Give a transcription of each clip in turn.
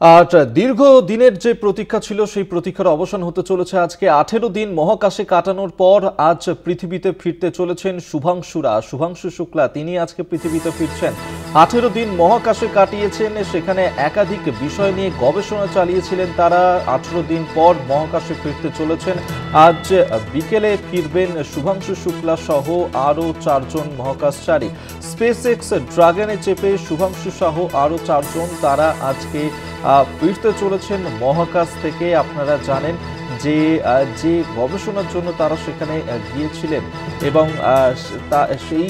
আর দীর্ঘ দিনের যে প্রতীক্ষা ছিল সেই প্রতীক্ষার অবসান হতে চলেছে আজকে। 18 দিন মহাকাশে কাটানোর পর আজ পৃথিবীতে ফিরতে চলেছেন শুভাংশু শুক্লা। তিনি আজকে পৃথিবীতে ফিরছেন। 18 দিন মহাকাশে কাটিয়েছেন, সেখানে একাধিক বিষয় নিয়ে গবেষণা চালিয়েছিলেন তারা। 18 দিন পর মহাকাশে ফিরতে চলেছেন। আজ বিকেলে ফিরবেন শুভাংশু শুক্লা সহ আরও 4 জন মহাকাশচারী। স্পেস এক্স ড্রাগনে চেপে শুভাংশু সহ আরও 4 জন তারা আজকে ফিরতে চলেছেন মহাকাশ থেকে। আপনারা জানেন যে যে গবেষণার জন্য তারা সেখানে গিয়েছিলেন এবং সেই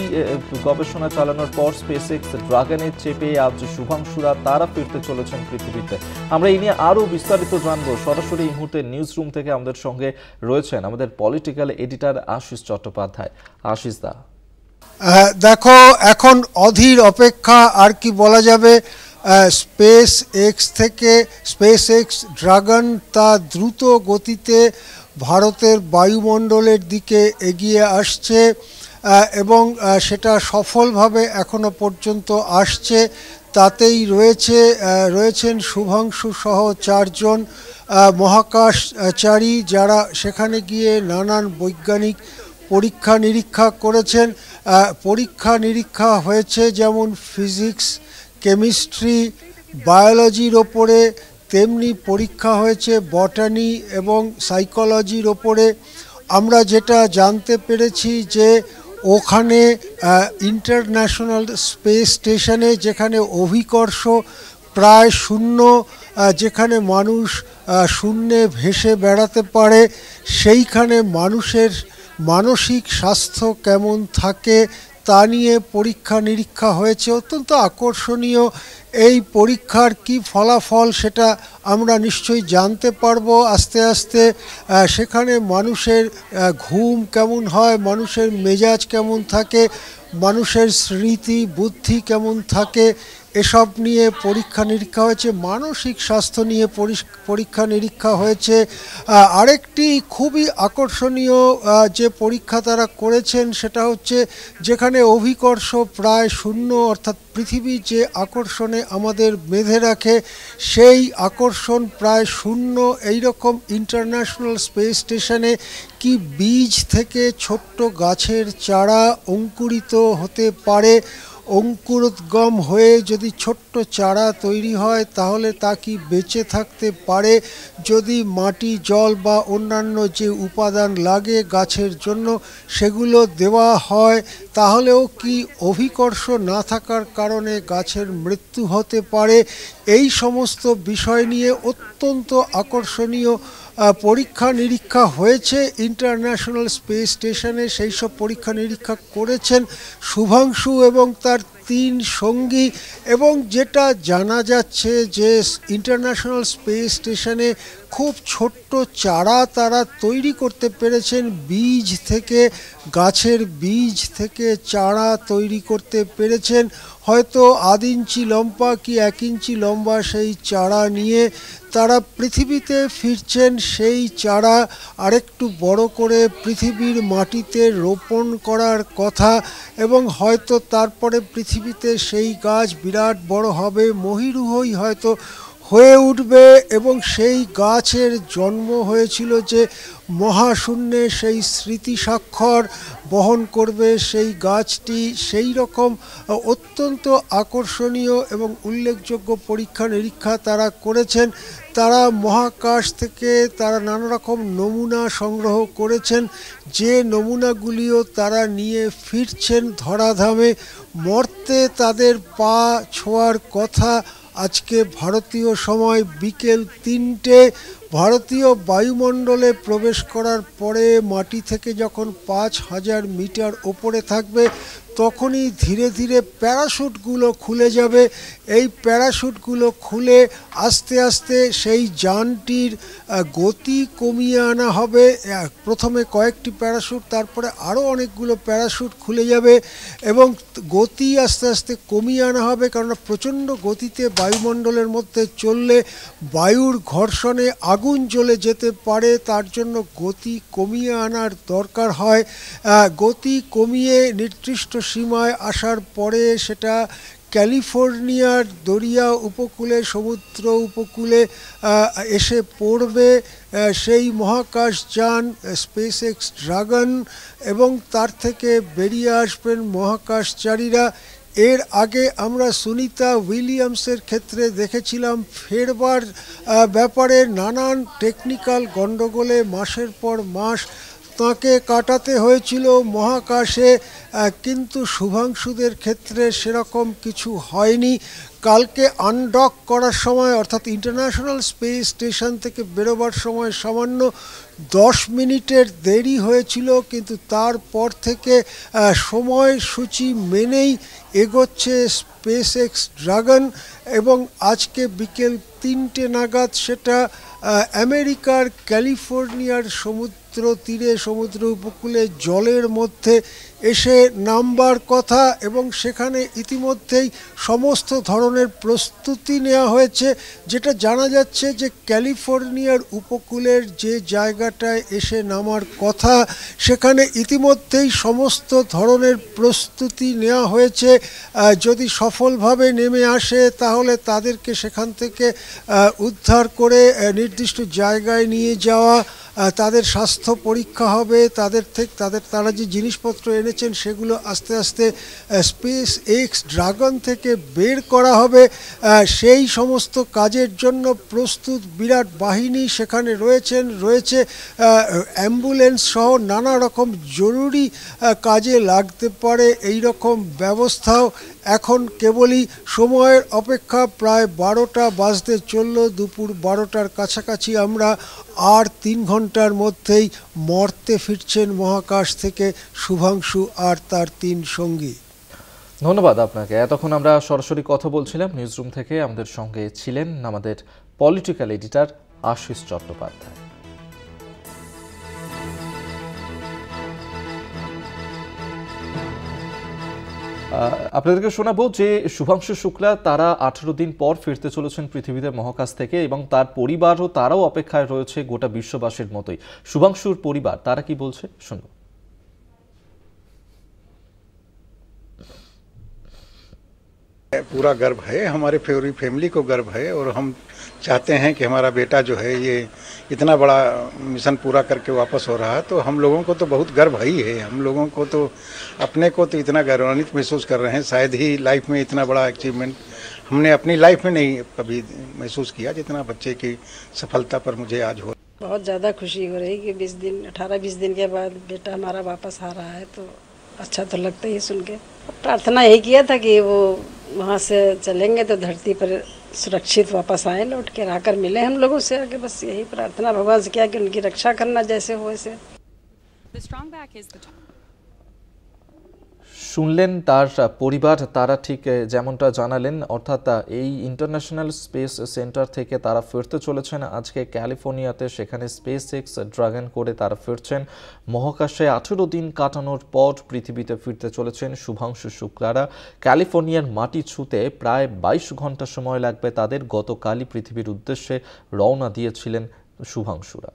গবেষণা চালানোর পর স্পেস এক্স ড্রাগনে চেপে আজ শুভাংশুরা তারা ফিরতে চলেছেন পৃথিবীতে। আমরা এই নিয়ে আরও বিস্তারিত জানবো। সরাসরি এই মুহূর্তে নিউজ রুম থেকে আমাদের সঙ্গে রয়েছেন আমাদের পলিটিক্যাল এডিটর আশিস চট্টোপাধ্যায়। আশিস দা, দেখো, এখন অধীর অপেক্ষা, আর কি বলা যাবে। স্পেস এক্স ড্রাগন তা দ্রুত গতিতে ভারতের বায়ুমণ্ডলের দিকে এগিয়ে আসছে এবং সেটা সফলভাবে এখনো পর্যন্ত আসছে। তাতেই রয়েছেন শুভাংশু সহ 4 জন মহাকাশচারী, যারা সেখানে গিয়ে নানান বৈজ্ঞানিক পরীক্ষা নিরীক্ষা করেছেন। পরীক্ষা নিরীক্ষা হয়েছে যেমন ফিজিক্স, কেমিস্ট্রি, বায়োলজির ওপরে, তেমনি পরীক্ষা হয়েছে বটানি এবং সাইকোলজির ওপরে। আমরা যেটা জানতে পেরেছি যে ওখানে ইন্টারন্যাশনাল স্পেস স্টেশনে, যেখানে অভিকর্ষ প্রায় শূন্য, যেখানে মানুষ শূন্যে ভেসে বেড়াতে পারে, সেইখানে মানুষের মানসিক স্বাস্থ্য কেমন থাকে তা নিয়ে পরীক্ষা নিরীক্ষা হয়েছে। অত্যন্ত আকর্ষণীয় এই পরীক্ষার কি ফলাফল সেটা আমরা নিশ্চয়ই জানতে পারবো আস্তে আস্তে। সেখানে মানুষের ঘুম কেমন হয়, মানুষের মেজাজ কেমন থাকে, মানুষের স্মৃতি বুদ্ধি কেমন থাকে, এসব নিয়ে পরীক্ষা নিরীক্ষা হয়েছে। মানসিক স্বাস্থ্য নিয়ে পরীক্ষা নিরীক্ষা হয়েছে। আরেকটি খুবই আকর্ষণীয় যে পরীক্ষা তারা করেছেন সেটা হচ্ছে যেখানে অভিকর্ষ প্রায় শূন্য, অর্থাৎ পৃথিবী যে আকর্ষণে আমাদের বেঁধে রাখে সেই আকর্ষণ প্রায় শূন্য। এইরকম ইন্টারন্যাশনাল স্পেস স্টেশনে কি বীজ থেকে ছোট্ট গাছের চারা অঙ্কুরিত হতে পারে? অঙ্কুরোদ্গম হয়ে যদি ছোট্ট চারা তৈরি হয় তাহলে তা কি বেঁচে থাকতে পারে? যদি মাটি, জল বা অন্যান্য যে উপাদান লাগে গাছের জন্য সেগুলো দেওয়া হয় তাহলেও কি অভিকর্ষ না থাকার কারণে গাছের মৃত্যু হতে পারে? এই সমস্ত বিষয় নিয়ে অত্যন্ত আকর্ষণীয় পরীক্ষা নিরীক্ষা হয়েছে ইন্টারন্যাশনাল স্পেস স্টেশনে। সেই সব পরীক্ষা নিরীক্ষা করেছেন শুভাংশু এবং তার 3 সঙ্গী। এবং যেটা জানা যাচ্ছে যে ইন্টারন্যাশনাল স্পেস স্টেশনে খুব ছোট্ট চারা তারা তৈরি করতে পেরেছেন। বীজ থেকে, গাছের বীজ থেকে চারা তৈরি করতে পেরেছেন। হয়তো 1.5 ইঞ্চি লম্বা কি 1 ইঞ্চি লম্বা সেই চারা নিয়ে তারা পৃথিবীতে ফিরছেন। সেই চারা আরেকটু বড় করে পৃথিবীর মাটিতে রোপণ করার কথা এবং হয়তো তারপরে পৃথিবীতে সেই গাছ বিরাট বড় হবে, মহীরুহই হয়তো হয়ে উঠবে এবং সেই গাছের জন্ম হয়েছিল যে মহাশূন্যে, সেই স্মৃতি স্বাক্ষর বহন করবে সেই গাছটি। সেই রকম অত্যন্ত আকর্ষণীয় এবং উল্লেখযোগ্য পরীক্ষা নিরীক্ষা তারা করেছেন। তারা মহাকাশ থেকে তারা নানা রকম নমুনা সংগ্রহ করেছেন, যে নমুনাগুলিও তারা নিয়ে ফিরছেন ধরাধামে। মর্তে তাদের পা ছোঁয়ার কথা আজকে ভারতীয় সময় বিকেল 3টে। ভারতীয় বায়ুমণ্ডলে প্রবেশ করার পরে মাটি থেকে যখন 5000 মিটার ওপরে থাকবে তখনই ধীরে ধীরে প্যারাশুটগুলো খুলে যাবে। এই প্যারাশুটগুলো খুলে আস্তে আস্তে সেই যানটির গতি কমিয়ে আনা হবে। প্রথমে কয়েকটি প্যারাশুট, তারপরে আরও অনেকগুলো প্যারাশুট খুলে যাবে এবং গতি আস্তে আস্তে কমিয়ে আনা হবে। কারণ প্রচণ্ড গতিতে বায়ুমণ্ডলের মধ্যে চললে বায়ুর ঘর্ষণে আগুন জ্বলে যেতে পারে, তার জন্য গতি কমিয়ে আনার দরকার হয়। গতি কমিয়ে নির্দিষ্ট সীমায় আসার পরে সেটা ক্যালিফোর্নিয়ার দরিয়া উপকূলে, সমুদ্র উপকূলে এসে পড়বে সেই মহাকাশযান স্পেসএক্স ড্রাগন, এবং তার থেকে বেরিয়ে আসবেন মহাকাশচারীরা। এর আগে আমরা সুনিতা উইলিয়ামসের ক্ষেত্রে দেখেছিলাম ফেরবার ব্যাপারে নানান টেকনিক্যাল গণ্ডগোলে মাসের পর মাস তাকে কাটাতে হয়েছিল মহাকাশে, কিন্তু শুভাংশুদের ক্ষেত্রে সেরকম কিছু হয়নি। কালকে আনডক করার সময়, অর্থাৎ ইন্টারন্যাশনাল স্পেস স্টেশন থেকে বেরোবার সময় সামান্য 10 মিনিটের দেরি হয়েছিল, কিন্তু তারপর থেকে সময়সূচি মেনেই এগোচ্ছে স্পেসএক্স ড্রাগন, এবং আজকে বিকেল 3টে নাগাদ সেটা আমেরিকার ক্যালিফোর্নিয়ার সমুদ্র তীরে, সমুদ্র উপকূলে জলের মধ্যে এসে নামবার কথা, এবং সেখানে ইতিমধ্যেই সমস্ত ধরনের প্রস্তুতি নেওয়া হয়েছে। যেটা জানা যাচ্ছে যে ক্যালিফোর্নিয়ার উপকূলের যে জায়গাটায় এসে নামার কথা, সেখানে ইতিমধ্যেই সমস্ত ধরনের প্রস্তুতি নেওয়া হয়েছে। যদি সফলভাবে নেমে আসে তাহলে তাদেরকে সেখান থেকে উদ্ধার করে নির্দিষ্ট জায়গায় নিয়ে যাওয়া, তাদের স্বাস্থ্য পরীক্ষা হবে, তারা যে জিনিসপত্র এনেছেন সেগুলো আস্তে আস্তে স্পেসএক্স ড্রাগন থেকে বের করা হবে। সেই সমস্ত কাজের জন্য প্রস্তুত বিরাট বাহিনী সেখানে রয়েছে অ্যাম্বুলেন্স সহ নানা রকম জরুরি কাজে লাগতে পারে এই রকম ব্যবস্থাও। এখন কেবলই সময়ের অপেক্ষা। প্রায় 12টা বাজতে চলল, দুপুর 12টার কাছাকাছি আমরা। আর 3 ঘন্টার মধ্যেই মর্তে ফিরছেন মহাকাশ থেকে শুভাংশু আর তার 3 সঙ্গী। ধন্যবাদ আপনাকে। এতক্ষণ আমরা সরাসরি কথা বলছিলাম নিউজরুম থেকে। আমাদের সঙ্গে ছিলেন আমাদের পলিটিক্যাল এডিটর আশিস চট্টোপাধ্যায়। আপনাদেরকে শোনাবো যে শুভাংশু শুক্লা তারা 18 দিন পর ফিরতে চলেছেন পৃথিবীতে মহাকাশ থেকে, এবং তার পরিবারও তারাও অপেক্ষায় রয়েছে গোটা বিশ্ববাসীর মতোই। শুভাংশুর পরিবার তারা কি বলছে শুনবো। पूरा गर्व है, हमारे पूरी फैमिली को गर्व है, और हम चाहते हैं कि हमारा बेटा जो है ये इतना बड़ा मिशन पूरा करके वापस हो रहा है, तो हम लोगों को तो बहुत गर्व ही है। हम लोगों को तो अपने को तो इतना गौरवान्वित महसूस कर रहे हैं, शायद ही लाइफ में इतना बड़ा अचीवमेंट हमने अपनी लाइफ में नहीं कभी महसूस किया जितना बच्चे की सफलता पर मुझे आज हो। बहुत ज़्यादा खुशी हो रही कि 18-20 दिन के बाद बेटा हमारा वापस आ रहा है, तो अच्छा तो लगता ही सुन के। प्रार्थना यही किया था कि वो वहाँ से चलेंगे तो धरती पर सुरक्षित वापस आए, लौट के आकर मिले हम लोगों से आगे। बस यही प्रार्थना भगवान से किया कि उनकी रक्षा करना जैसे हो वैसे। শুনলেন তার পরিবার, তারা ঠিক যেমনটা জানালেন, অর্থাৎ এই ইন্টারন্যাশনাল স্পেস সেন্টার থেকে তারা ফিরতে চলেছেন আজকে ক্যালিফোর্নিয়াতে। সেখানে স্পেসএক্স ড্রাগন করে তারা ফিরছেন মহাকাশে। 18 দিন কাটানোর পর পৃথিবীতে ফিরতে চলেছেন শুভাংশু শুক্লারা। ক্যালিফোর্নিয়ার মাটি ছুঁতে প্রায় 22 ঘন্টা সময় লাগবে তাদের। গতকালই পৃথিবীর উদ্দেশ্যে রওনা দিয়েছিলেন শুভাংশুরা।